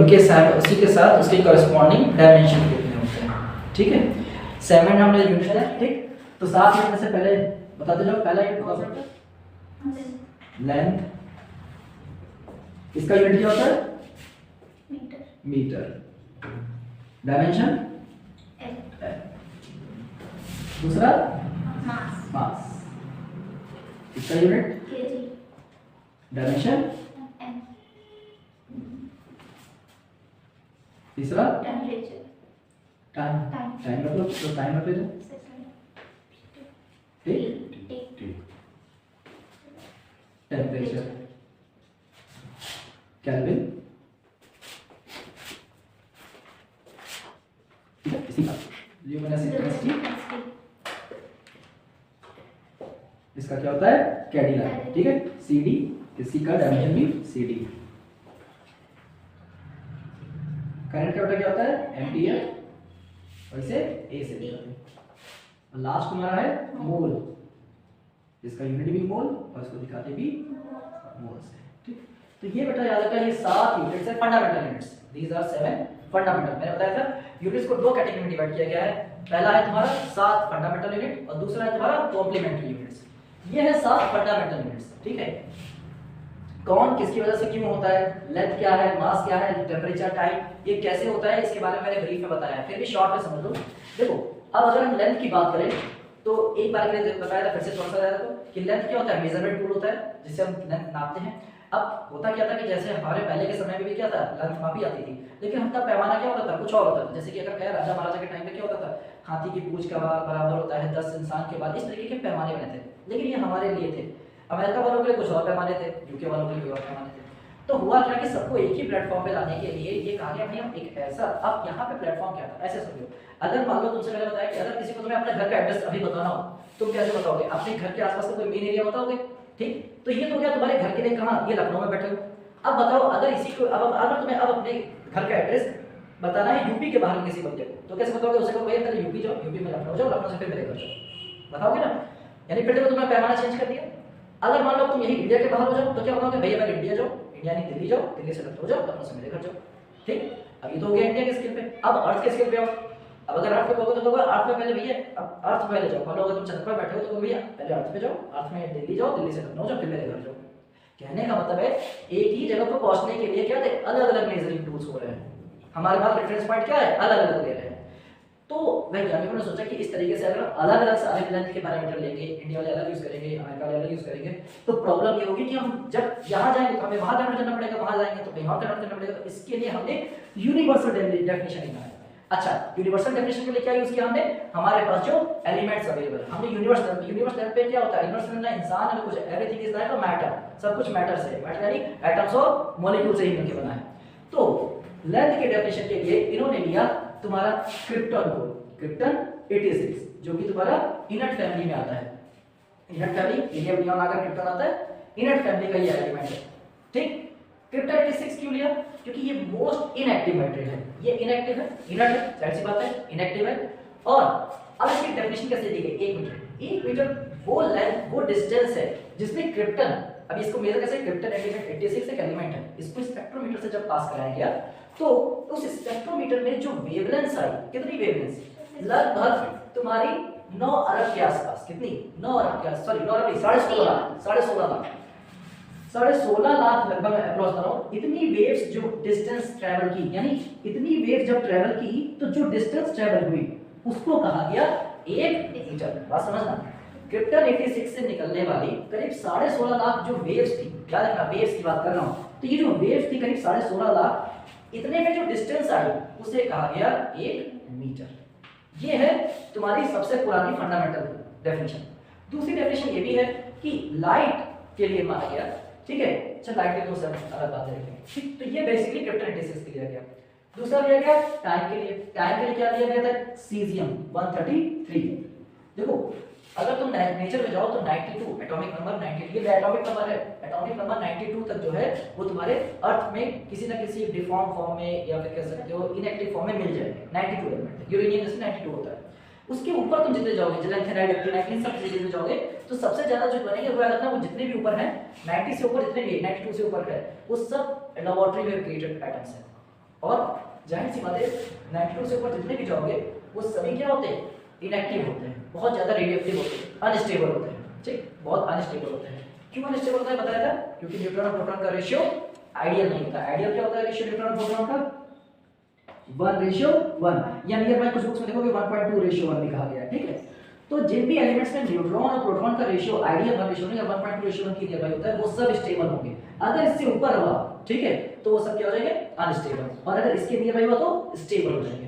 उनके साथ उसी के साथ उसके कॉरेस्पॉन्डिंग डायमेंशन कितने होते हैं, ठीक है। 7 हमने यूनिट है, ठीक। तो 7 यूनिट में से पहले बताते जाओ, पहला यूनिट कौन सा होता है? लेंथ। इसका यूनिट क्या होता है? मीटर। मीटर। Dimension L. दूसरा मास। मास। इसका यूनिट केजी। Dimension M. तीसरा टेम्परेचर। टाइम। टाइम। टाइम मतलब तो टाइम मतलब जो सेकंड। टेम्परेचर केल्विन, इसी का ल्यूमिनोसिटी। इसका क्या होता है? कैडिला, ठीक है। CD, इसी का डायमेंशन भी CD। करंट क्या होता है? एम्पियर, और इसे A से दिखाते हैं। और लास्ट हमारा है मोल, इसका यूनिट भी मोल और इसको दिखाते भी मोल से, ठीक। तो ये बेटा याद रखना, ये 7 यूनिट्स है, fundamental units. These are 7 fundamental. मैंने बताया था यूनिट्स को 2 कैटेगरी में डिवाइड किया गया है। पहला है तुम्हारा 7 फंडामेंटल यूनिट और दूसरा है तुम्हारा कॉम्प्लीमेंट्री यूनिट्स। ये है 7 फंडामेंटल यूनिट्स, ठीक है। कौन किसकी वजह से क्यों होता है, लेंथ क्या है, मास क्या है, टेम्परेचर, टाइम, ये कैसे होता है, इसके बारे में मैंने ब्रीफ में बताया है, फिर भी शॉर्ट में समझ लो। देखो अब अगर हम लेंथ की बात करें तो एक बार मैंने बताया था, फिर से थोड़ा सा बताया था कि लेंथ क्या होता है? मेजरमेंट टूल होता है जिससे हम लेंथ नापते हैं। अब होता क्या था कि जैसे हमारे पहले के समय में भी क्या था, लेंथ मापी जाती थी, लेकिन हम तब पैमाना क्या होता था, कुछ और होता था। जैसे कि अगर कहें राजा महाराजा के टाइम पे क्या होता था, हाथी की पूंछ का बराबर होता है 10 इंसान के बाद, इस तरीके के पैमाने बने थे। लेकिन ये हमारे लिए थे, अमेरिका वालों के लिए कुछ और पैमाने थे, यूके वालों के लिए और पैमाने थे। तो हुआ क्या कि सबको एक ही प्लेटफॉर्म पे लाने के लिए ये कहा गया भाई हम एक ऐसा, अब यहाँ पे प्लेटफॉर्म क्या था, ऐसे समझो। अगर मान लो तुमसे मैंने बताया कि अगर किसी को तुम्हें अपने घर का एड्रेस अभी बताना हो, तुम कैसे बताओगे? अपने घर के आसपास का कोई मेन एरिया बताओगे, ठीक। तो ये तो क्या तुम्हारे घर के लिए, कहाँ, ये लखनऊ में बैठे हो। अब बताओ अगर इसी को अब अगर तुम्हें अब अपने घर का एड्रेस बताना है यूपी के बाहर किसी बंदे को, तो कैसे बताओगे? उसे कहो भैया पहले यूपी जाओ, यूपी में लखनऊ जाओ, लखनऊ से फिर मेरे घर जाओ, बताओगे ना। यानी फिर देखो तुमने पैमाना चेंज कर दिया। अगर मान लो तुम यही इंडिया के बाहर हो जाओ तो क्या बताओगे? भैया पहले इंडिया जाओ, इंडिया नहीं दिल्ली जाओ, दिल्ली से लखनऊ जाओ, लखनऊ से मेरे घर जाओ, ठीक। अब ये तो हो गया इंडिया के स्केल पे। अब अर्थ के स्केल पे आओ। अब अगर अर्थ पे कहोगे तो कहोगे अर्थ में पहले भैया, अब अर्थ पहले जाओ। मान लो अगर तुम छत पर बैठे हो तो कहोगे भैया पहले अर्थ पे जाओ, अर्थ में दिल्ली जाओ, दिल्ली से लखनऊ जाओ, फिर मेरे घर जाओ। कहने का मतलब है एक ही जगह पर पहुंचने के लिए क्या थे, अलग अलग मेजरिंग टूल्स हो रहे हैं। हमारे पास रेफरेंस पॉइंट क्या है, अलग अलग ले रहे हैं। तो वैज्ञानिकों ने सोचा कि इस तरीके से अगर अलग अलग सारे लेंथ के पैरामीटर लेंगे, इंडिया वाले अलग यूज करेंगे, अमेरिका वाले अलग यूज करेंगे, तो प्रॉब्लम ये होगी कि हम जब यहाँ जाएंगे तो हमें वहां कन्वर्ट करना पड़ेगा, वहां जाएंगे तो कहीं और कन्वर्ट करना पड़ेगा। तो इसके लिए हमने यूनिवर्सल डेफिनेशन निकाला। अच्छा, यूनिवर्सल डेफिनेशन के लिए क्या यूज किया हमने? हमारे पास जो एलिमेंट्स अवेलेबल, हमने यूनिवर्सल पे क्या होता है, यूनिवर्सल में इंसान है कुछ, everything is like a matter, सब कुछ मैटर से, मैटर यानी एटम्स और मॉलिक्यूल से ही मिलकर बना है। तो लेंथ के डेफिनेशन के लिए इन्होंने लिया तुम्हारा क्रिप्टन को, क्रिप्टन 86, जो कि तुम्हारा इनट फैमिली में आता है। इनट फैमिली, हीलियम नियॉन आकर क्रिप्टन आता है, इनट फैमिली का ये एलिमेंट है, ठीक। क्रिप्टन 86 क्यों लिया? क्योंकि ये मोस्ट इनएक्टिव मैटेरियल है, ये इनएक्टिव है, इनर्ट है, जाहिर सी बात है, इनएक्टिव है। और अब इसकी डेफिनेशन कैसे दी गई? 1 मीटर। 1 मीटर वो लेंथ, वो डिस्टेंस है जिसमें क्रिप्टन, अब इसको मेजर कैसे, क्रिप्टन एलिमेंट 86 एक एलिमेंट है, इसको स्पेक्ट्रोमीटर से जब पास कराया गया तो उस स्पेक्ट्रोमीटर में जो वेवलेंथ आई, कितनी वेवलेंथ? लगभग तुम्हारी 9 अरब के आसपास। कितनी? 9 अरब के आसपास, सॉरी 9 अरब नहीं, 16.5 लाख, 16.5 लाख लगभग अप्रोक्स कर रहा हूं। इतनी वेव्स जो डिस्टेंस ट्रैवल की, यानी इतनी वेव जब ट्रैवल की तो जो डिस्टेंस ट्रैवल हुई उसको कहा गया 1 मीटर। बात समझना, क्रिप्टन 86 से निकलने वाली करीब 16.5 लाख जो वेव्स थी, याद रखना वेव्स की बात कर रहा हूं, तो ये जो वेव्स थी करीब 16.5 लाख, इतने में जो डिस्टेंस आई उसे कहा गया 1 मीटर। ये है तुम्हारी सबसे पुरानी फंडामेंटल डेफिनेशन। दूसरी डेफिनेशन ये भी है कि लाइट के लिए माना गया, ठीक है। अच्छा, लाइट के दो सब अलग बातें रखेंगे, ठीक। तो ये बेसिकली क्रिप्टन 86 के लिए दिया गया। दूसरा दिया गया टाइम के लिए। टाइम के लिए क्या दिया गया था? सीजियम 133। देखो अगर तुम नेचर में जाओ तो 92 एटॉमिक नंबर 92 ये एटॉमिक नंबर है, एटॉमिक नंबर 92 तक जो है वो तुम्हारे अर्थ में किसी ना किसी डिफॉर्म फॉर्म में या फिर कह सकते हो इनएक्टिव फॉर्म में मिल जाएंगे। 92 एलिमेंट है, यूरेनियम जैसे 92 होता है। उसके ऊपर तुम जितने जाओगे, जिलेंथेनाइड, एक्टिनाइड, इन सब चीजों में जाओगे तो सबसे ज्यादा जो बनेंगे वो याद रखना, वो जितने भी ऊपर हैं 90 से ऊपर, जितने भी 92 से ऊपर है वो सब लेबोरेटरी में क्रिएटेड एटम्स हैं। और जाहिर सी बात है 92 से ऊपर जितने भी जाओगे वो सभी क्या होते हैं, इनएक्टिव होते हैं, बहुत ज्यादा रेडियोएक्टिव होते हैं, अनस्टेबल होते हैं, ठीक, बहुत अनस्टेबल होते हैं। क्यों अनस्टेबल होता है बताया था, क्योंकि न्यूट्रॉन और प्रोटॉन का रेशियो आइडियल नहीं होता। आइडियल क्या होता है रेशियो न्यूट्रॉन और प्रोटॉन का, 1:1, या नियर बाय कुछ बुक्स में देखोगे 1.2:1 भी कहा गया है, ठीक है। तो जिन भी एलिमेंट्स में न्यूट्रॉन और प्रोटॉन का रेशियो आइडियल 1:1 या 1.2:1 की नियर बाय होता है वो सब स्टेबल होंगे। अगर इससे ऊपर हुआ, ठीक है, तो वो सब क्या हो जाएंगे, अनस्टेबल, और अगर इसके नियर बाय हुआ तो स्टेबल हो जाएंगे।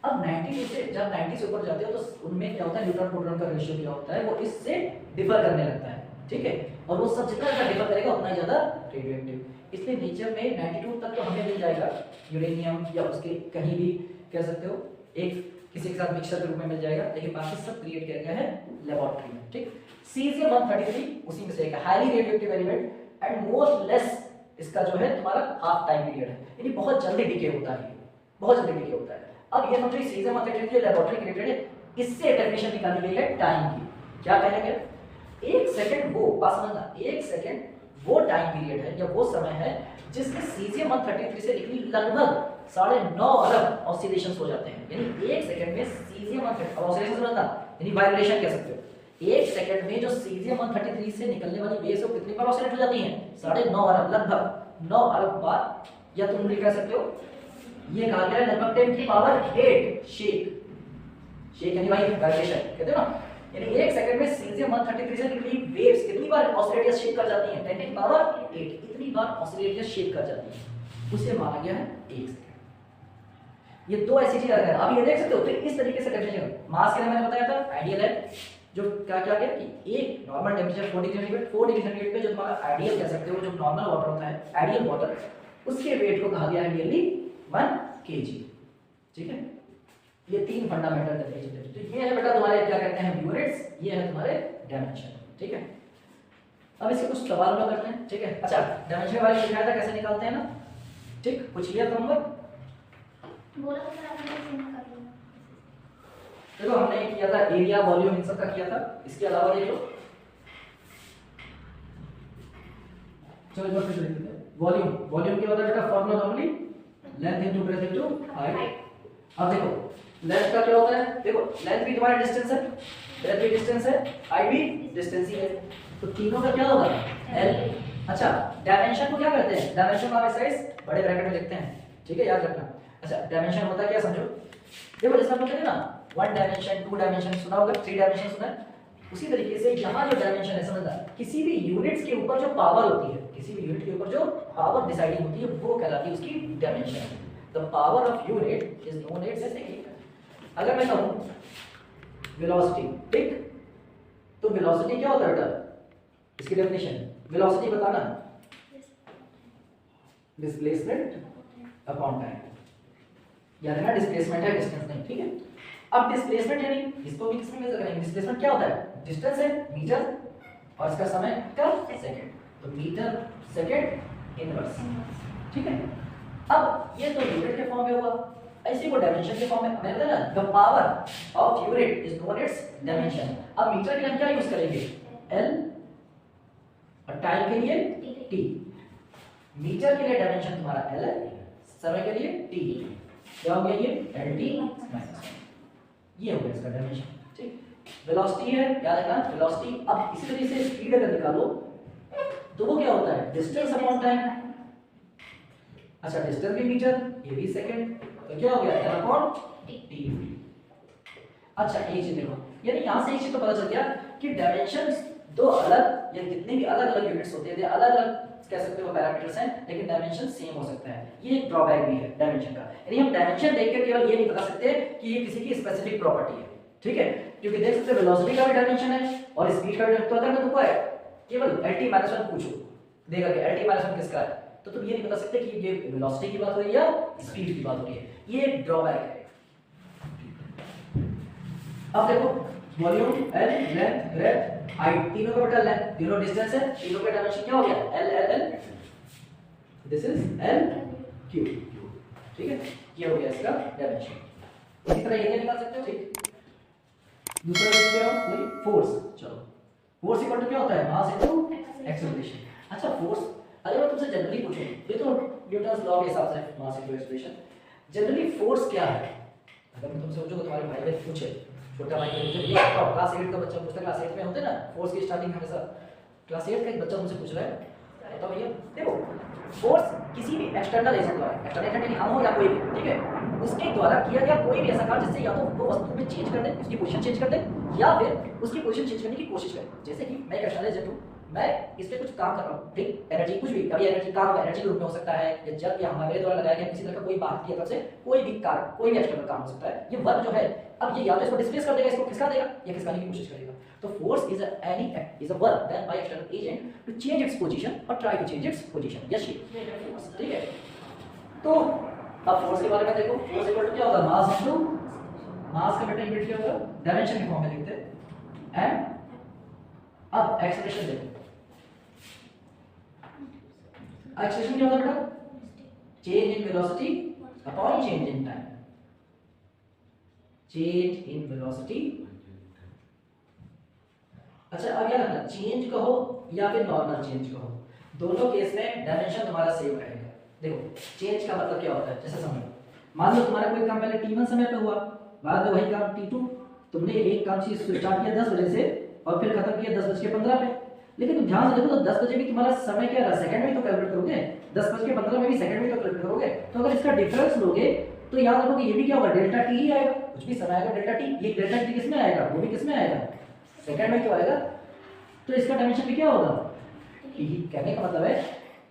अब 90 से जब 90 से ऊपर जाते हो तो उनमें क्या होता है, न्यूट्रॉन प्रोटॉन का रेशियो क्या होता है वो इससे डिफर करने लगता है, ठीक है, और वो सब जितना ज्यादा डिफर करेगा उतना ज्यादा रेडियोएक्टिव। इसलिए नेचर में 92 तक तो हमें मिल जाएगा यूरेनियम, या उसके कहीं भी कह सकते हो एक किसी के साथ मिक्सचर के रूप में मिल जाएगा, लेकिन बाकी सब क्रिएट किया गया है लेबोरेटरी में, ठीक। सीजियम 133 उसी में से एक highly radioactive element and most less, इसका जो है तुम्हारा हाफ टाइम पीरियड है, यानी बहुत जल्दी डिके होता है, बहुत जल्दी डिके होता है। अब ये समझो सीजियम 133 लेबोरेटरी क्रिएटेड है, इससे डेफिनेशन निकाली गई है टाइम की। क्या कहेंगे, 1 सेकंड वो पास समझना, 1 सेकंड वो टाइम पीरियड है या वो समय है जिसमें सीजियम 133 से निकली लगभग 9.5 अरब ऑसिलेशंस हो जाते हैं। यानी 1 सेकंड में सीजियम 133 ऑसिलेशंस समझना, यानी वाइब्रेशन कह सकते हो। 1 सेकंड में जो सीजियम 133 से निकलने वाली वेव्स वो कितनी बार ऑसिलेट हो जाती हैं, 9.5 अरब, लगभग 9 अरब बार, या तुम भी कह सकते हो ये कहा गया है लगभग 10 की पावर 8 शेक, शेक यानी भाई वाइब्रेशन कहते हो ना, यानी 1 सेकंड में सीजियम 133 से निकली वेव्स कितनी बार ऑसिलेट या शेक कर जाती हैं, 10 की पावर 8, इतनी बार ऑसिलेट या शेक कर जाती हैं, उसे माना गया है 1 सेकंड। ये दो ऐसी चीजें हैं, आप ये देख सकते हो। तो इस तरीके से डेफिनेशन मास के लिए मैंने बताया था आइडियल है, जो क्या क्या गया कि एक normal temperature 4 degree centigrade, 4 degree centigrade पे जो तुम्हारा आइडियल कह सकते हो, जो नॉर्मल वाटर होता है, आइडियल वाटर, उसके वेट को कहा गया है नियरली 1 kg, ठीक है। ये 3 फंडामेंटल डेफिनेशन। तो ये है बेटा तुम्हारे क्या कहते हैं यूनिट्स, ये है तुम्हारे डायमेंशन, ठीक है। अब इसके कुछ सवाल में करते हैं, ठीक है। अच्छा, डायमेंशन के बारे में लिखाया था कैसे निकालते हैं ना, ठीक, कुछ लिया था होमवर्क, बोला तो सर आपने सेम कर लिया। देखो हमने किया था एरिया वॉल्यूम इन सब का किया था, इसके अलावा देखो चलो एक बार फिर लिख देते हैं। वॉल्यूम, वॉल्यूम क्या होता है बेटा, formula normally length into breadth into height. अब देखो लेंथ का क्या होता है, देखो लेंथ भी तुम्हारा डिस्टेंस है, ब्रेथ भी डिस्टेंस है, हाइट भी डिस्टेंस ही है, तो तीनों का क्या होगा l। अच्छा, डायमेंशन को क्या करते हैं, डायमेंशन को आप इस साइड बड़े ब्रैकेट में लिखते हैं, ठीक है, याद रखना। अच्छा, डायमेंशन होता है क्या समझो, देखो जैसे हम लोग कहते हैं ना 1 डायमेंशन 2 डायमेंशन सुना होगा, 3 डायमेंशन सुना है, उसी तरीके से यहाँ जो डायमेंशन है समझना, किसी भी यूनिट्स के ऊपर जो पावर होती है, किसी भी यूनिट के ऊपर जो पावर डिसाइडिंग होती है वो कहलाती है उसकी dimension. The power of unit is known as, जैसे कि अगर मैं कहूं वेलोसिटी, ठीक, तो वेलोसिटी क्या होता है बेटा, इसकी डेफिनेशन वेलोसिटी बताना, डिस्प्लेसमेंट अपॉन टाइम, याद है ना, डिस्प्लेसमेंट है डिस्टेंस नहीं, ठीक है। अब डिस्प्लेसमेंट यानी इसको भी किसमें मेजर करेंगे, डिस्प्लेसमेंट क्या होता है, डिस्टेंस है मीटर और इसका समय का सेकंड, तो मीटर सेकंड इनवर्स, ठीक है। अब ये तो यूनिट के फॉर्म में हुआ, ऐसे को डायमेंशन के फॉर्म में मैंने बताया ना, the power of unit is known it's dimension. अब मीटर के लिए हम क्या यूज करेंगे, एल, और टाइम के लिए टी। मीटर के लिए डायमेंशन तुम्हारा एल है, समय के लिए टी, क्या हो गया ये एल टी माइनस, ये हो गया इसका डायमेंशन, ठीक। वेलोसिटी है, याद रखना वेलोसिटी। अब इसी तरीके से स्पीड अगर निकालो तो वो क्या होता है, डिस्टेंस अपॉन टाइम। अच्छा, डिस्टेंस भी मीटर, ये भी सेकंड, तो क्या हो गया एल अपॉन टी। अच्छा, एक चीज देखो, यानी यहां से एक चीज तो पता चल गया कि डायमेंशन दो अलग या जितने भी अलग अलग यूनिट्स होते हैं, अलग अलग कह सकते हो पैरामीटर्स हैं, लेकिन डायमेंशन सेम हो सकता है। ये एक ड्रॉबैक भी है डायमेंशन का, यानी हम डायमेंशन देखकर केवल ये नहीं बता सकते कि ये किसी की स्पेसिफिक प्रॉपर्टी है, ठीक है, क्योंकि देख सकते हो वेलोसिटी का भी डायमेंशन है और स्पीड का भी। तो अगर मैं तुमको केवल lt-1 पूछूं, देगा कि lt-1 किसका है, तो तुम ये नहीं बता सकते कि ये वेलोसिटी की बात हो रही है या स्पीड की बात हो रही है, ये एक ड्रॉबैक है। अब देखो volume L, length, breadth, height, तीनों का बेटा लेंथ, तीनों डिस्टेंस है, तीनों का डायमेंशन क्या हो गया L L L, this is L Q, ठीक है, ये हो गया इसका डायमेंशन। इसी तरह ये निकाल सकते हो, ठीक। दूसरा देखते हो वही फोर्स, चलो फोर्स इक्वल टू क्या होता है, मास इनटू एक्सेलरेशन। अच्छा, फोर्स अगर मैं तुमसे जनरली पूछूं, ये तो न्यूटन्स लॉ के हिसाब से mass into acceleration, generally force क्या है? अगर मैं तुमसे पूछूं, तुम्हारे भाई बहन पूछे, छोटा भाई पूछे, ये आपका क्लास 8 का बच्चा पूछता है, क्लास 8 में होते ना फोर्स की स्टार्टिंग हमेशा, क्लास 8 का एक बच्चा तुमसे पूछ रहा है, बताओ भैया देखो फोर्स किसी भी एक्सटर्नल एजेंट द्वारा, एक्सटर्नल एजेंट यानी हम हो या कोई भी, ठीक है, उसके द्वारा किया गया कोई भी ऐसा कार्य जिससे या तो वो वस्तु में चेंज कर दे, उसकी पोजीशन चेंज कर दे, या फिर उसकी पोजीशन चेंज करने की कोशिश करे। जैसे कि मैं एक एक्सटर्नल एजेंट हूं, मैं इस पे कुछ काम कर रहा हूं, ठीक, एनर्जी कुछ भी, कभी एनर्जी काम एनर्जी के रूप में हो सकता है, या जब या हमारे द्वारा लगाया गया किसी तरह का कोई बात की तरफ से कोई भी कार्य, कोई भी एक्सटर्नल काम हो सकता है। ये वर्क जो है, अब ये या तो इसको डिस्प्लेस कर देगा, इसको खिसका देगा, या खिसकाने की कोशिश करेगा। तो force is a work done by external agent to change its position और try to change its position या शेप, ठीक है। तो अब फोर्स के बारे में देखो, फोर्स इक्वल टू क्या होगा, मास इनटू मास का बेटा यूनिट क्या होगा, डायमेंशन के फॉर्म में लिखते हैं, एंड अब एक्सेलरेशन देखो, एक्सेलरेशन क्या होता है बेटा, change in velocity upon change in time, change in velocity. अच्छा अब क्या करना, चेंज कहो या फिर नॉर्मल चेंज कहो, दोनों केस में डायमेंशन तुम्हारा सेम रहेगा। देखो चेंज का मतलब क्या होता है, जैसे समझो, मान लो तुम्हारा कोई काम पहले t1 समय पे हुआ, बाद में वही काम t2, तुमने एक काम चीज स्टार्ट किया 10 बजे से और फिर खत्म किया 10:15 पे, लेकिन तुम ध्यान से देखो तो 10 बजे भी तुम्हारा समय क्या रहा, सेकंड में तो कैलकुलेट करोगे, 10:15 में भी सेकंड में तो कैलकुलेट करोगे, तो अगर इसका डिफरेंस लोगे तो याद रखो कि ये भी क्या होगा, डेल्टा टी ही आएगा, कुछ भी समय आएगा डेल्टा टी, ये डेल्टा टी किसमें आएगा, वो भी किसमें आएगा, सेकंड में क्यों आएगा, तो इसका डायमेंशन भी क्या होगा, टी। कहने का मतलब है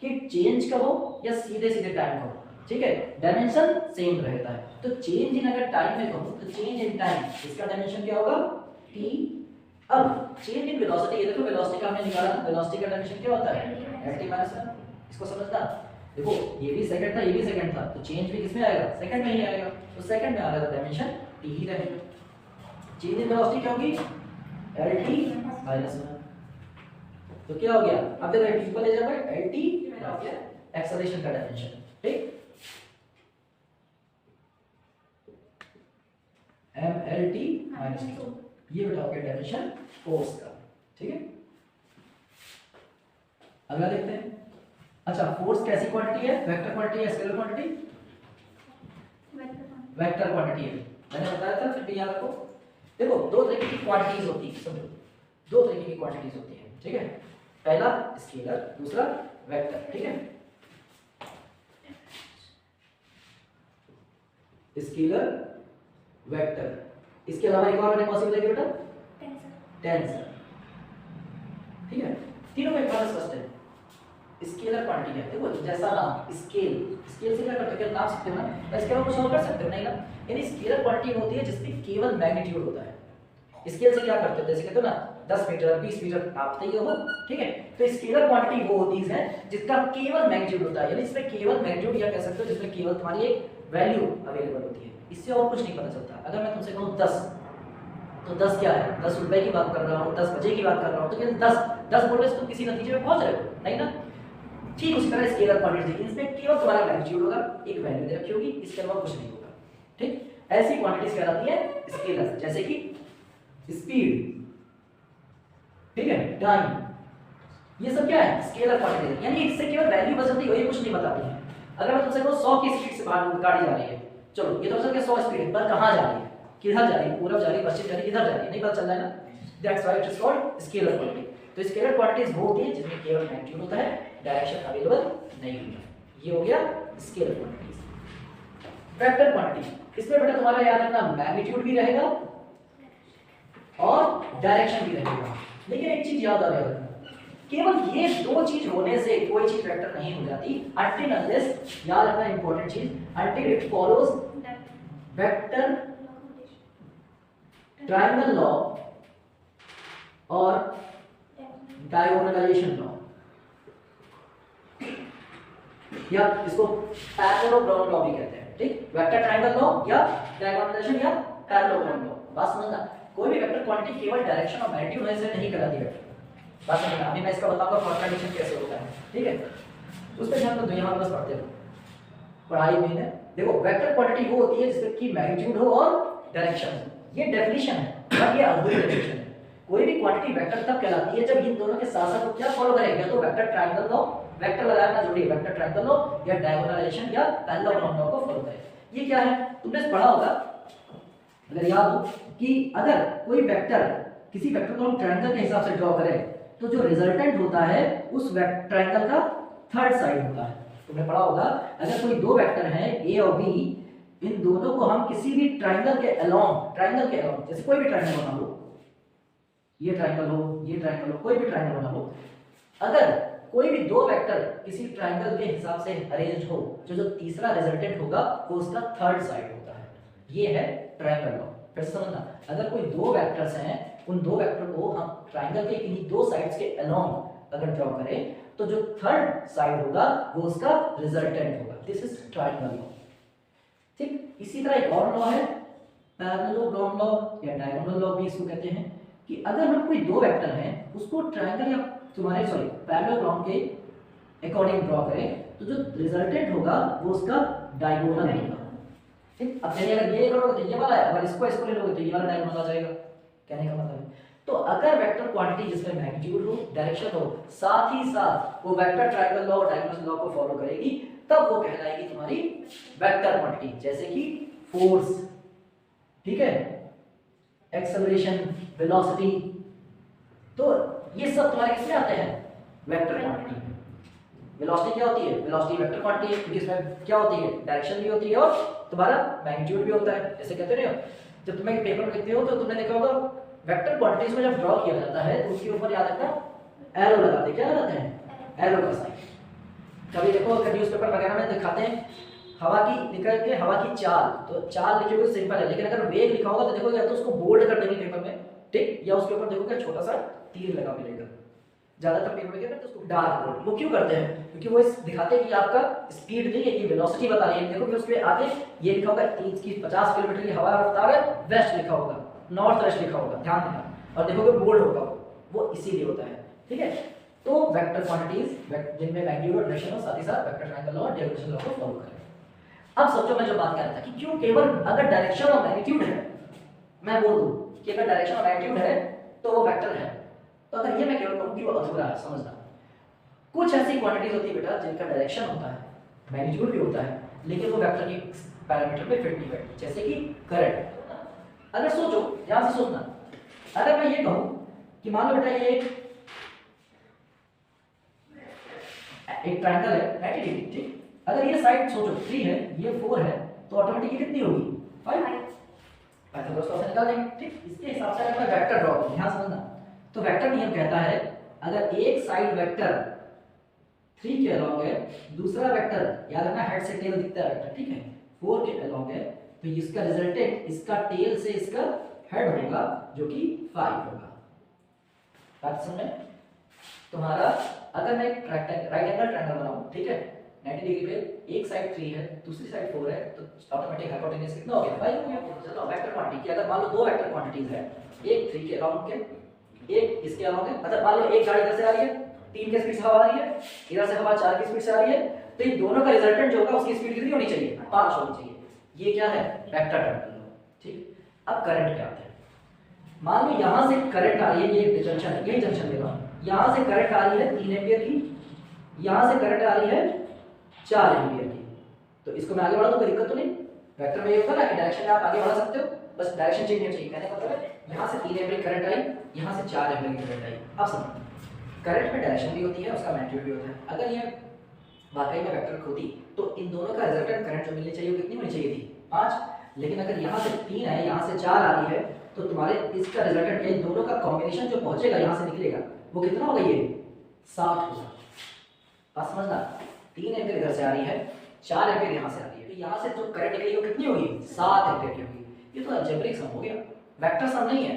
कि चेंज कहो या सीधे सीधे टाइम कहो, ठीक है, डायमेंशन सेम रहता है। तो चेंज इन अगर टाइम में कहो तो चेंज इन टाइम, इसका डायमेंशन क्या होगा, टी। अब चेंज इन वेलोसिटी, ये देखो वेलोसिटी का हमने निकाला, वेलोसिटी का डायमेंशन क्या होता है, lt माइनस 1, इसको समझना। देखो ये भी सेकंड था, ये भी सेकंड था, तो चेंज भी किसमें आएगा, सेकंड में ही आएगा, तो सेकंड में आ रहा है डायमेंशन टी ही रहेगा। चेंज इन वेलोसिटी क्या होगी, lt माइनस 1, तो क्या हो गया, अब देखो टी को ले जाओगे lt हो गया एक्सेलरेशन का डायमेंशन, ठीक, mlt माइनस 2, ये बेटा हो गया डायमेंशन फोर्स का, ठीक है। अगला देखते हैं। अच्छा फोर्स कैसी क्वांटिटी है, वेक्टर क्वांटिटी है स्केलर क्वांटिटी, वेक्टर क्वांटिटी है, मैंने बताया था, फिर भी याद रखो। देखो दो तरीके की क्वांटिटीज होती है, समझो दो तरीके की क्वांटिटीज होती है, ठीक है, पहला स्केलर, दूसरा वेक्टर, ठीक है। स्केलर वेक्टर, इसके अलावा एक और मैंने कौन सी बताई बेटा, टेंसर, ठीक है। तीनों में फर्क स्पष्ट है, स्केलर क्वांटिटी है, देखो जैसा नाम स्केल, स्केल से क्या करते हो, क्या नाम सकते हो ना, इसके अलावा कुछ और कर सकते हो नहीं ना, यानी स्केलर क्वांटिटी होती है जिसमें केवल मैग्नीट्यूड होता है। स्केल से क्या करते हो, जैसे कहते हो ना 10 मीटर 20 मीटर नापते ही होगा, ठीक है, तो स्केलर क्वांटिटी वो होती है जिसका केवल मैग्नीट्यूड होता है, यानी इसमें केवल मैग्नीट्यूड या कह सकते हो जिसमें केवल तुम्हारी एक वैल्यू अवेलेबल होती है, इससे और कुछ नहीं पता चलता। अगर मैं तुमसे कहूं 10, तो 10 क्या है, 10 रुपए की बात कर रहा हूं, 10 बजे की बात कर रहा हूं, तो क्या 10 बोलने से तुम किसी नतीजे में पहुंच रहे हो नहीं ना, ठीक उसी तरह स्केलर क्वांटिटी इसमें केवल तुम्हारा मैग्नीट्यूड होगा, एक वैल्यू दे रखी होगी, इसके अलावा कुछ नहीं होगा, ठीक। ऐसी क्वांटिटीज कहलाती है स्केलर, जैसे कि स्पीड, ठीक है, टाइम, ये सब क्या है स्केलर क्वांटिटी, यानी इससे केवल वैल्यू बदलती है, ये कुछ नहीं बताती है। अगर मैं तुमसे कहूं 100 की स्पीड से गाड़ी जा रही है, चलो ये तो समझ गए 100 स्पीड पर कहां जा रही है, किधर जा रही है, पूरब जा रही है, पश्चिम जा रही है, किधर जा रही है, नहीं पता चल रहा है ना, that's why it is called scalar quantity. तो स्केलर क्वांटिटीज वो होती है जिसमें केवल मैग्नीट्यूड होता है, डायरेक्शन अवेलेबल नहीं होता, ये हो गया स्केलर क्वांटिटीज। वेक्टर क्वांटिटी, इसमें बेटा तुम्हारा याद रखना मैग्नीट्यूड भी रहेगा और डायरेक्शन भी रहेगा, लेकिन एक चीज याद आ रखना, केवल ये दो चीज होने से कोई चीज वेक्टर नहीं हो जाती, until unless, याद रखना इंपॉर्टेंट चीज, until it follows vector triangle law और डायगोनलाइजेशन लॉ, या इसको पैरेललोग्राम लॉ भी कहते हैं, ठीक, वेक्टर ट्रायंगल लॉ या डायगोनलाइजेशन या पैरेललोग्राम लॉ। बात समझना, कोई भी वेक्टर क्वांटिटी केवल डायरेक्शन और मैग्नीट्यूड होने से नहीं कहलाती वेक्टर, बात समझना। अभी मैं इसका बताऊंगा कॉन्ट्राडिक्शन कैसे होता है, ठीक है, उस पर ध्यान दो, यहाँ बस पढ़ते रहो, पढ़ाई में है। देखो वेक्टर क्वांटिटी वो होती है जिसमें की मैग्नीट्यूड हो और डायरेक्शन, ये डेफिनेशन है और ये अद्भुत डेफिनेशन है। कोई भी क्वांटिटी वेक्टर तब कहलाती है जब इन दोनों के साथ साथ क्या फॉलो करेगा, तो वेक्टर ट्रायंगल लॉ वेक्टर लगाया ना जोड़िए, वेक्टर ट्रायंगल लॉ या डायगोनलाइजेशन या पैरेललोग्राम लॉ को फॉलो करें। ये क्या है, तुमने पढ़ा होगा अगर याद हो कि अगर कोई वेक्टर, किसी वेक्टर को हम ट्रायंगल के हिसाब से ड्रॉ करें तो जो रिजल्टेंट होता है उस ट्रायंगल का थर्ड साइड होता है। तुमने पढ़ा होगा अगर कोई दो वेक्टर हैं ए और बी, इन दोनों को हम किसी भी ट्रायंगल के अलोंग, जैसे कोई भी ट्रायंगल बना लो, ये ट्रायंगल हो, ये ट्रायंगल हो, कोई भी ट्रायंगल बना लो, अगर कोई भी दो वेक्टर किसी ट्रायंगल के हिसाब से अरेंज हो, जो तीसरा रिजल्टेंट होगा वो उसका थर्ड साइड होता है। ये है ट्रायंगल लॉ। फिर से समझना, अगर कोई दो वेक्टर्स हैं, उन दो वेक्टर को हम ट्रायंगल के किन्हीं दो साइड्स के अलोंग अगर ड्रॉ करें तो जो थर्ड साइड होगा वो उसका रिजल्टेंट होगा। This is triangle law. ठीक, इसी तरह एक और लॉ है पैरेललोग्राम लॉ या डायगोनल लॉ भी इसको कहते हैं, कि अगर हम कोई दो वेक्टर हैं उसको ट्रायंगल या तुम्हारे पैरेललोग्राम के अकॉर्डिंग ड्रॉ करें तो जो रिजल्टेंट होगा वो उसका डायगोनल होगा। ठीक, अब चलिए अगर ये करोगे तो ये वाला है, अगर इसको ले लोगे तो ये वाला डायगोनल आ जाएगा। कहने का मतलब है तो अगर वेक्टर क्वांटिटी जिसमें मैग्नीट्यूड हो, डायरेक्शन हो, साथ ही साथ वो वेक्टर ट्रायंगल लॉ और डायगोनल लॉ को फॉलो करेगी, तब वो कहलाएगी तुम्हारी वेक्टर क्वांटिटी। जैसे कि फोर्स, ठीक है, एक्सेलरेशन, वेलोसिटी, तो ये सब तुम्हारे किसमें आते हैं, वेक्टर क्वांटिटी। वेलोसिटी क्या होती है, वेलोसिटी वेक्टर क्वांटिटी है, क्योंकि इसमें क्या होती है, डायरेक्शन भी होती है और तुम्हारा मैग्नीट्यूड भी होता है। जैसे कहते हैं जब तुम एक पेपर में लिखते हो तो तुमने देखा होगा वेक्टर क्वांटिटीज में जब ड्रॉ किया जाता है तो उसके ऊपर याद रखना एरो लगाते हैं। क्या लगाते हैं, एरो का साइन। कभी देखो अगर न्यूज़पेपर वगैरह में दिखाते हैं हवा की निकल के हवा की चाल, तो चाल लिखी हुई सिंपल है, लेकिन अगर वेग लिखा होगा तो देखोगे या तो उसको बोल्ड कर देंगे पेपर में, ठीक, या उसके ऊपर देखोगे छोटा सा तीर लगा मिलेगा। ज्यादातर पेपर में क्या करते हैं उसको डार्क बोल्ड। वो क्यों करते हैं, क्योंकि वो दिखाते हैं कि आपका स्पीड नहीं है, कि वेलोसिटी बता रही है। देखो कि उसके आगे ये लिखा होगा 50 किलोमीटर की हवा रफ्तार है, वेस्ट लिखा होगा, नॉर्थ वेस्ट लिखा होगा, ध्यान देना, और देखोगे बोल्ड होगा, वो इसीलिए होता है। ठीक है, तो वेक्टर क्वांटिटीज जिनमें मैग्नीट्यूड और डायरेक्शन हो, साथ ही साथ वेक्टर ट्रायंगल लॉ और डायगोनल लॉ को फॉलो करें। अब सोचो मैं जो बात कर रहा था कि क्यों केवल अगर डायरेक्शन और मैग्नीट्यूड है, मैं बोल दूं कि अगर डायरेक्शन और मैग्नीट्यूड है तो वो वेक्टर है, तो अगर ये मैं केवल कहूं कि वो अधूरा है, समझना। कुछ ऐसी क्वांटिटीज होती है बेटा जिनका डायरेक्शन होता है, मैग्नीट्यूड भी होता है, लेकिन वो वेक्टर की पैरामीटर में फिट नहीं बैठती, जैसे कि करंट। अगर सोचो, ध्यान से सोचना, अगर मैं ये कहूं कि मान लो बेटा ये एक ट्रायंगल है 90 डिग्री, ठीक, अगर ये साइड सोचो 3 है, ये 4 है, तो ऑटोमेटिकली कितनी होगी, 5। पाइथागोरस लॉ से निकाल देंगे। ठीक, इसके हिसाब से अगर मैं वेक्टर ड्रॉ करूं, ध्यान समझना, तो वेक्टर नियम कहता है अगर एक साइड वेक्टर 3 के अलोंग है, दूसरा वेक्टर याद रखना हेड से टेल दिखता है वेक्टर, ठीक है, 4 के अलोंग है, तो इसका रिजल्टेंट इसका टेल से इसका हेड होगा जो कि 5 होगा। बात समझ में? तुम्हारा अगर मैं राइट एंगल ट्रायंगल बनाऊं, ठीक है, 90 डिग्री पे एक साइड 3 है, दूसरी साइड 4 है, तो ऑटोमेटिक हाइपोटेन्यूज कितना हो गया, 5 हो गया। चलो वेक्टर क्वांटिटी की अगर मान लो दो वेक्टर क्वांटिटीज है, एक 3 के अलोंग के, एक इसके अलोंग है, मतलब मान लो एक गाड़ी इधर से आ रही है, 3 के स्पीड से हवा आ रही है, इधर से हवा 4 की स्पीड से आ रही है, तो इन दोनों का रिजल्टेंट जो होगा उसकी स्पीड कितनी होनी चाहिए, 5 होनी चाहिए। ये क्या है, वेक्टर ट्रायंगल। ठीक, अब करंट क्या आता है, मान लो यहां से करंट आ रही है, ये जंक्शन है, यही जंक्शन ले रहा हूं, यहां से करंट आ रही है 3 एम्पीयर की, यहां से करंट आ रही है 4 एम्पीयर की, तो इसको मैं आगे बढ़ा दूं, कोई दिक्कत तो नहीं। वेक्टर में ये होता है ना कि डायरेक्शन में आप आगे बढ़ा सकते हो, बस डायरेक्शन चेंज नहीं चाहिए। कहने का मतलब है यहां से 3 एम्पीयर करंट आई, यहां से 4 एम्पीयर की करंट आई। अब समझो, करंट में डायरेक्शन भी होती है, उसका मैग्नीट्यूड भी होता है। अगर ये वाकई में वेक्टर होती तो इन दोनों का रिजल्टेंट करंट जो मिलनी चाहिए वो कितनी होनी चाहिए थी, 5। लेकिन अगर यहां से 3 है, यहां से 4 आ रही है, तो तुम्हारे इसका रिजल्टेंट इन दोनों का कॉम्बिनेशन जो पहुंचेगा यहां से निकलेगा वो कितना होगा, ये 7 होगा। बात समझना, 3 एम्पीयर इधर से आ रही है, 4 एम्पीयर यहां से आ रही है, तो यहां से जो करंट निकलेगी वो कितनी होगी, 7 एम्पीयर की होगी। ये तो अलजेब्रिक सम हो गया, वेक्टर सम नहीं है,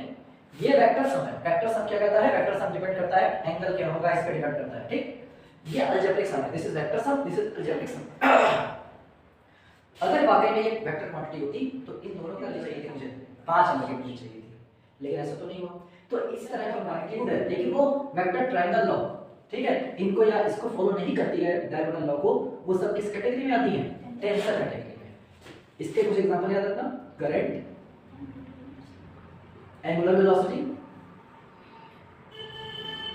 ये वेक्टर सम है। वेक्टर सम क्या कहता है, वेक्टर सम डिपेंड करता है एंगल क्या होगा, इस पे डिपेंड करता है। ठीक, ये अलजेब्रिक सम है, this is vector sum, this is algebraic sum. अगर वाकई में ये वेक्टर क्वांटिटी होती तो इन दोनों का चाहिए थी मुझे 5 एम्पीयर की मुझे चाहिए थी, लेकिन ऐसा तो नहीं हुआ। तो इस तरह का मैग्नीट्यूड है, लेकिन वो वेक्टर ट्रायंगल लॉ, ठीक है, इनको या इसको फॉलो नहीं करती है डायगोनल लॉ को, वो सब किस कैटेगरी में आती है, टेंसर कैटेगरी में। इसके कुछ एग्जांपल याद रखना, करंट, एंगुलर वेलोसिटी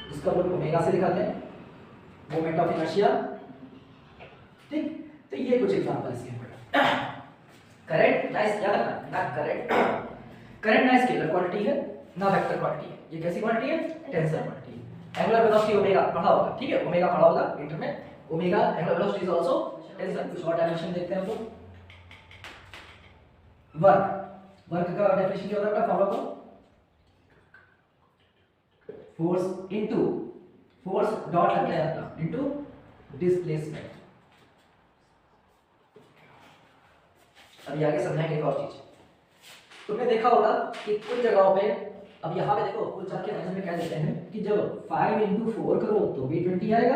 जिसका हम ओमेगा से दिखाते हैं, मोमेंट ऑफ इनर्शिया। ठीक, तो ये कुछ एग्जांपल इसके बेटा। करंट ना याद रखना, ना करंट ना स्केलर क्वांटिटी है ना वेक्टर क्वांटिटी है, ये कैसी क्वांटिटी है? टेंसर क्वांटिटी है। एंगुलर वेलोसिटी ओमेगा पढ़ा होगा, ठीक है, ओमेगा पढ़ा होगा इंटर में। Omega angular velocity is also tensor. कुछ और डायमेंशन देखते हैं हम लोग। वर्क का डेफिनेशन क्या होता है बेटा? फॉलो करो, फोर्स इनटू फोर्स डॉट लगता है अपना इनटू डिस्प्लेसमेंट। अभी आगे समझाएंगे एक और चीज। तुमने देखा होगा कि कुछ जगहों पे, अब यहाँ पे देखो कुछ आपके एग्जाम में क्या देते हैं कि जब 5 × 4 करो तो भी 20 आएगा,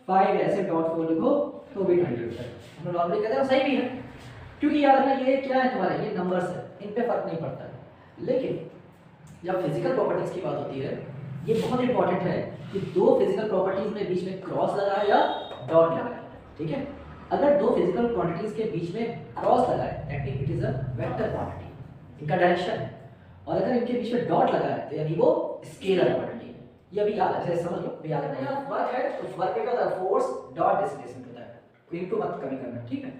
5 ऐसे डॉट 4 लिखो तो भी 20 होता है। हम नॉर्मली कहते हैं सही भी है, क्योंकि याद रखना ये क्या है तुम्हारा, ये नंबर्स है, इन पे फर्क नहीं पड़ता है। लेकिन जब फिजिकल प्रॉपर्टीज की बात होती है, ये बहुत इंपॉर्टेंट है कि दो फिजिकल प्रॉपर्टीज में बीच में क्रॉस लगा है या डॉट लगा है, ठीक है। अगर दो फिजिकल क्वांटिटीज के बीच में क्रॉस लगा है that means it is a vector quantity, इनका डायरेक्शन है। और अगर इनके बीच में डॉट लगा है तो यानी वो स्केलर क्वांटिटी है। ये अभी याद है, समझ लो, याद है ना। वर्क है तो वर्क क्या होता है? फोर्स डॉट डिस्प्लेसमेंट होता है, इनको मत कमी करना, ठीक है।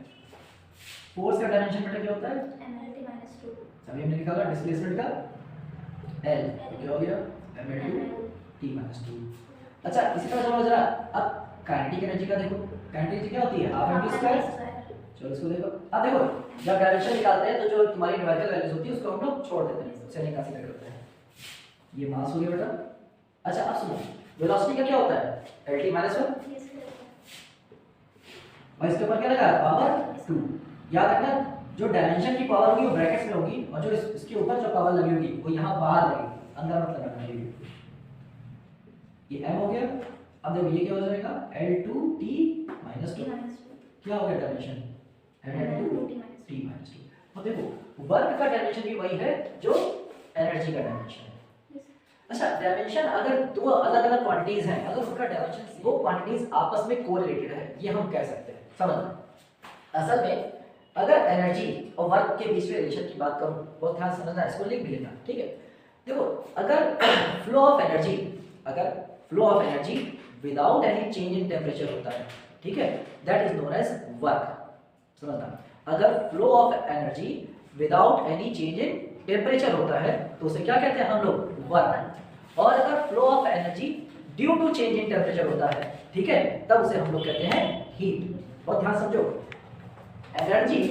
फोर्स का डायमेंशन बेटा क्या होता है? mL/2। अभी हमने लिखा था डिस्प्लेसमेंट का L, तो क्या हो गया? mL/T-2। अच्छा, इसी तरह चलो जरा अब काइनेटिक एनर्जी का देखो। काइनेटिक एनर्जी क्या होती है? Half M V square. चलो इसको देखो। अब देखो जब डायरेक्शन निकालते हैं तो जो तुम्हारी न्यूमेरिकल वैल्यूज होती है उसको हम लोग छोड़ देते हैं, उसे निकासी कर देते हैं। ये मास हो गया बेटा। अच्छा अब सुनो, वेलोसिटी का क्या होता है? Lt-1 और इसके ऊपर क्या लगा है? पावर 2। याद रखना जो डायमेंशन की पावर होगी वो ब्रैकेट्स में होगी और जो इसके ऊपर जो पावर लगी होगी वो यहाँ बाहर लगेगी, अंदर मत लगाना है। ये m हो गया। अब देखो ये क्या हो जाएगा? L2T-2। क्या हो गया डायमेंशन? L2T-2। अब देखो वर्क का डायमेंशन भी वही है जो एनर्जी का डायमेंशन है। अच्छा, डायमेंशन अगर दो अलग अलग क्वांटिटीज हैं, अगर उनका डायमेंशन वो क्वांटिटीज आपस में कोरिलेटेड है, ये हम कह सकते हैं। समझ, असल में अगर एनर्जी और वर्क के बीच में रिलेशन की बात करूं, बहुत ध्यान से समझना, इसको लिख भी लेना, ठीक है। देखो अगर flow of energy without any change in temperature होता है, ठीक है, that is known as work. समझना, अगर flow of energy without any change in temperature होता है तो उसे क्या कहते हैं हम लोग? वर्क। और अगर flow of energy due to change in temperature होता है, ठीक है, तब उसे हम लोग कहते हैं हीट। बहुत ध्यान समझो, एनर्जी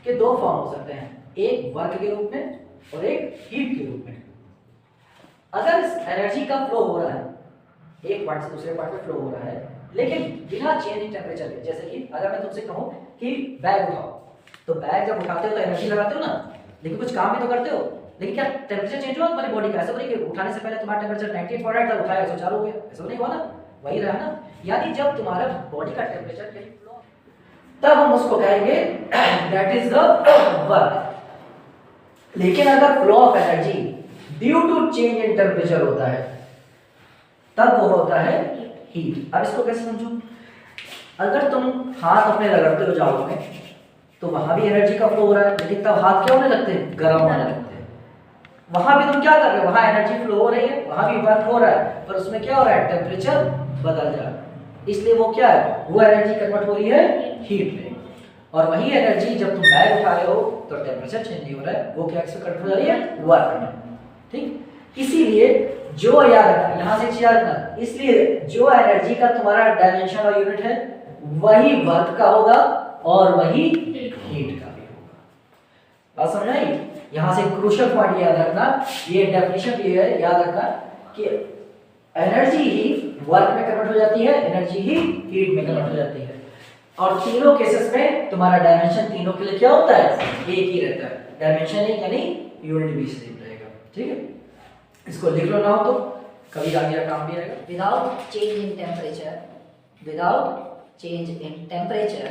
के दो फॉर्म हो सकते हैं, एक वर्क के रूप में और एक हीट के रूप में। अगर इस एनर्जी का फ्लो हो रहा है, एक पार्ट से दूसरे पार्ट में फ्लो हो रहा है, लेकिन बिना चेंज इन टेम्परेचर के, जैसे कि अगर मैं तुमसे कहूं कि बैग उठाओ, तो बैग जब उठाते हो तो एनर्जी लगाते हो ना, लेकिन कुछ काम भी तो करते हो, लेकिन क्या टेम्परेचर चेंज हुआ तुम्हारी बॉडी का? ऐसा नहीं कि उठाने से पहले तुम्हारा टेम्परेचर 98 फॉर था, उठाया 104 हो गया, ऐसा नहीं हुआ ना, वही रहा ना। यानी जब तुम्हारा बॉडी का टेम्परेचर कहीं फ्लो, तब हम उसको कहेंगे दैट इज द वर्क। लेकिन अगर flow of energy due to change in temperature होता है, तब वो होता है हीट। अब इसको कैसे समझो? अगर तुम हाथ अपने रगड़ते हो जाड़ों में तो वहां भी एनर्जी का फ्लो हो रहा है, लेकिन तब हाथ क्या होने लगते हैं? गर्म होने लगते हैं। वहां भी तुम क्या कर रहे हो? वहां एनर्जी फ्लो हो रही है, वहां भी वर्क हो रहा है, पर उसमें क्या हो रहा है? टेम्परेचर बदल जा रहा है, इसलिए वो क्या है? वो एनर्जी कन्वर्ट हो रही है हीट में। और वही एनर्जी जब तुम बैग उठा रहे हो तो टेम्परेचर चेंज नहीं हो रहा है, वो क्या से कन्वर्ट हो रही है? वर्क में। ठीक, इसीलिए जो याद रखना, यहां से याद रखना, इसलिए जो एनर्जी का तुम्हारा डायमेंशन और यूनिट है वही वर्क का होगा और वही हीट का भी होगा। बात समझ आई? यहां से क्रूशियल पॉइंट याद रखना, ये डेफिनेशन भी है, याद रखना कि एनर्जी ही वर्क में कन्वर्ट हो जाती है, एनर्जी ही हीट में कन्वर्ट हो जाती है। और तीनों केसेस में तुम्हारा डायमेंशन तीनों के लिए क्या होता है? एक ही रहता है, डायमेंशन एक यानी यूनिट भी सेम रहेगा। ठीक है, इसको लिख लो ना हो तो कभी आगे काम भी आएगा। Without change in temperature,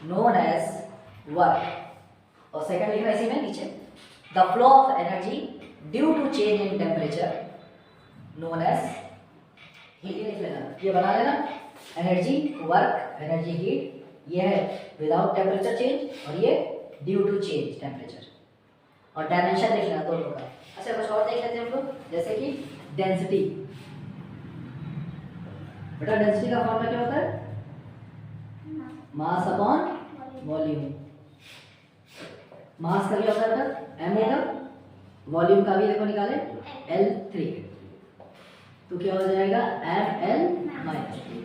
known as work. और सेकंड लिखना इसी में नीचे, the flow of energy due to change in temperature known as heat। लिख लेना, ये बना लेना, एनर्जी वर्क, एनर्जी हीट, ये है विदाउट टेम्परेचर चेंज और ये ड्यू टू चेंज टेम्परेचर। और डायमेंशन लिख लेना दोनों का। अच्छा कुछ और देख लेते हैं हम लोग, जैसे कि डेंसिटी। बेटा डेंसिटी का फॉर्मूला क्या होता है? Mass upon volume. मास का क्या होता है बेटा? m होगा। वॉल्यूम का भी देखो निकाले L3, तो क्या हो जाएगा? ml minus 3।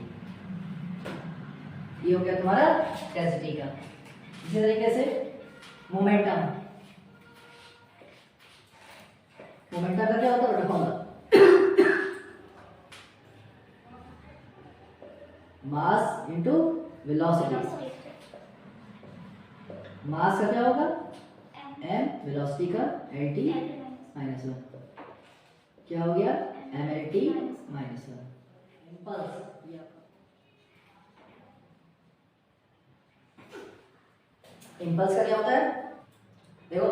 ये हो गया तुम्हारा डेंसिटी का। इसी तरीके से मोमेंटम, मोमेंटम का क्या होता है बेटा formula? Mass into velocity. Mass का क्या होगा? m, वेलोसिटी का lt माइनस 1, क्या हो गया? mlt minus 1। इम्पल्स, इम्पल्स का क्या होता है? देखो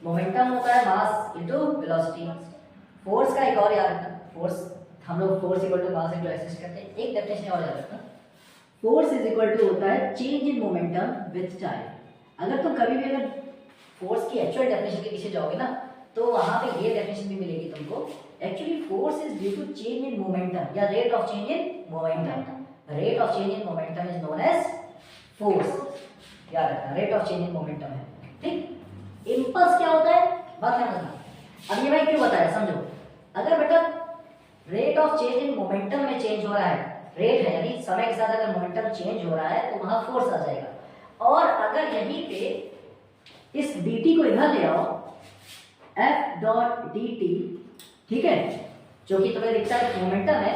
मोमेंटम होता है मास इंटू वेलोसिटी। फोर्स का एक और याद रखना, फोर्स हम लोग force equal to mass into axis करते हैं। एक डेफिनेशन और याद रखना, फोर्स इज इक्वल टू होता है change in momentum with time. अगर तुम कभी भी अगर फोर्स की एक्चुअल डेफिनेशन के पीछे जाओगे ना, तो वहां पे ये डेफिनेशन भी मिलेगी तुमको। Actually force is due to change in momentum या rate of change in momentum. Rate of change in momentum is known as force. याद रखना, rate of change in momentum है, ठीक। इंपल्स क्या होता है? बात समझना। अब ये भाई क्यों बताया, समझो। अगर बेटा rate of change in momentum में चेंज हो रहा है, रेट है यानी समय के साथ अगर मोमेंटम चेंज हो रहा है तो वहां फोर्स आ जाएगा। और अगर यहीं पे इस dt को इधर ले आओ, f डॉट dt, ठीक है, जो कि तुम्हें दिखता है मोमेंटम है।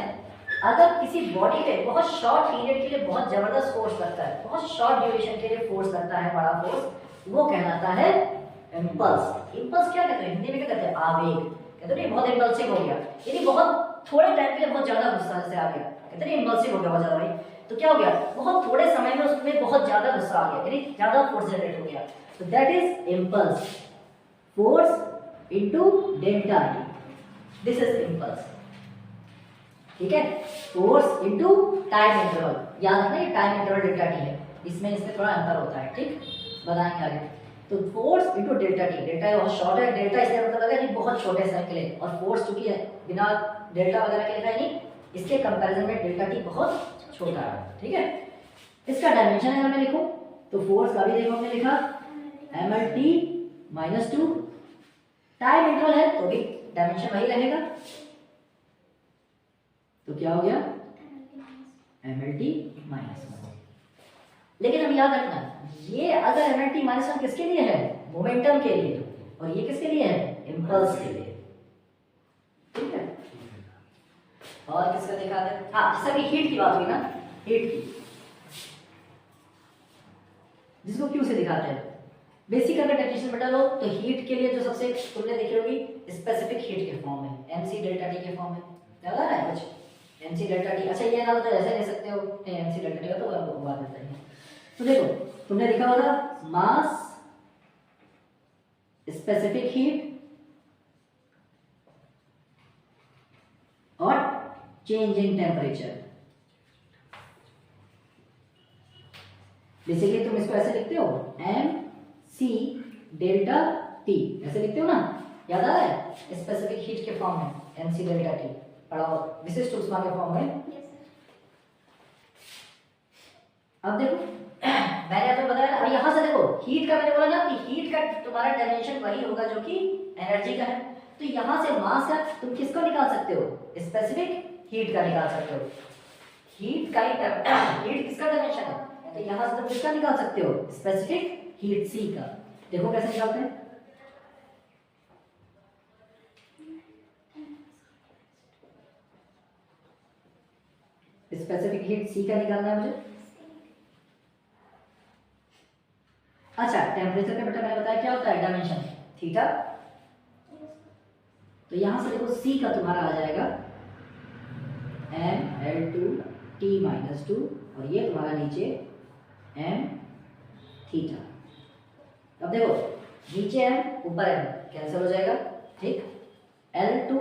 अगर किसी बॉडी पे बहुत शॉर्ट पीरियड के लिए बहुत जबरदस्त फोर्स लगता है, बहुत शॉर्ट ड्यूरेशन के लिए फोर्स लगता है, बड़ा फोर्स, वो कहलाता है इंपल्स। इंपल्स क्या कहते हैं हिंदी में? क्या कहते हैं? आवेग। कहते हैं बहुत इंपल्सिव हो गया, यानी बहुत थोड़े टाइम के लिए बहुत ज्यादा गुस्सा से आ गया, कहते हैं इंपल्सिव हो गया बहुत ज्यादा भाई। तो क्या हो गया? बहुत थोड़े समय में उसमें बहुत ज्यादा गुस्सा आ गया, यानी ज्यादा फोर्स जनरेट हो गया। तो that is impulse. Force into delta T, this is impulse, ठीक है। फोर्स इनटू टाइम इंटरवल, याद रखना ये टाइम इंटरवल डेल्टा टी है, इसमें थोड़ा अंतर होता है, ठीक, बताएंगे आगे। तो force into delta T, delta बहुत शॉर्ट है, डेल्टा इसलिए मतलब है कि बहुत छोटे समय के लिए, और फोर्स चूंकि है बिना डेल्टा वगैरह के लिखा है नहीं, इसके कंपैरिजन में डेल्टा टी बहुत छोटा है, ठीक है। इसका डायमेंशन अगर मैं लिखूं तो फोर्स का भी देखो हमने लिखा mlt माइनस 2, टाइम इंटरवल है तो भी डायमेंशन वही रहेगा, तो क्या हो गया? mlt minus 1। लेकिन अब याद रखना, ये अगर mlt माइनस 1 किसके लिए है? मोमेंटम के लिए, और ये किसके लिए है? इंपल्स के लिए, ठीक है। और किसका दिखा दे? हाँ, जैसा कि हीट की बात हुई ना, हीट की, जिसको क्यू से दिखाते हैं। बेसिक अगर डेफिनेशन बता लो तो हीट के लिए जो सबसे तुमने देखी होगी स्पेसिफिक हीट के फॉर्म में, mc डेल्टा टी के फॉर्म में, याद आ रहा है कुछ? mc डेल्टा टी, अच्छा ये ना तो ऐसे ले सकते हो, mc डेल्टा टी का तो वो बात देता है। तो देखो तुमने लिखा होगा मास, स्पेसिफिक हीट और चेंज इन टेम्परेचर। बेसिकली तुम इसको ऐसे लिखते हो mc डेल्टा टी, ऐसे लिखते हो ना, याद आ रहा है? स्पेसिफिक हीट के फॉर्म में mc डेल्टा टी, पढ़ा विशिष्ट ऊष्मा के फॉर्म में। अब देखो मैंने तो बताया, अब यहां से देखो हीट का मैंने बोला ना कि हीट का तुम्हारा डायमेंशन वही होगा जो कि एनर्जी का है। तो यहां से मास का तुम किसको निकाल सकते हो? स्पेसिफिक हीट का निकाल सकते हो। हीट का हीट किसका डायमेंशन है? तो यहां से तुम किसका निकाल सकते हो? स्पेसिफिक हीट सी का। देखो कैसे निकालते हैं। स्पेसिफिक हीट सी का निकालना है मुझे। अच्छा, टेम्परेचर का बेटा मैंने बताया क्या होता है? Dimension theta. तो यहां से देखो सी का तुम्हारा आ जाएगा mL2T माइनस 2, और ये तुम्हारा नीचे m थीटा। अब देखो नीचे m ऊपर m कैंसिल हो जाएगा, ठीक। L2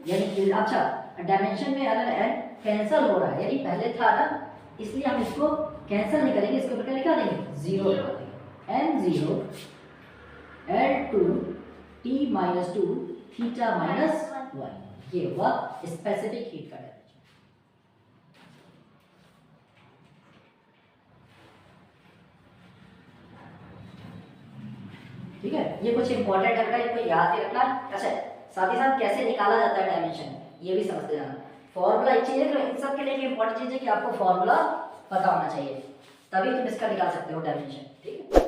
यानी अच्छा डायमेंशन में अगर n कैंसिल हो रहा है यानी पहले था ना, इसलिए हम इसको कैंसिल नहीं करेंगे, इसके ऊपर लिखा देंगे 0 लिखा देंगे। m0 L2T minus 2 theta minus 1, ये हुआ स्पेसिफिक हीट का डायमेंशन। ठीक है, ये कुछ इंपॉर्टेंट है बेटा, इनको याद ही रखना। अच्छा, साथ ही साथ कैसे निकाला जाता है डायमेंशन, ये भी समझते जाना। फॉर्मूला एक चीज है, तो इन सब के लिए इंपॉर्टेंट चीज है कि आपको फॉर्मूला पता होना चाहिए, तभी तुम इसका निकाल सकते हो डायमेंशन, ठीक है।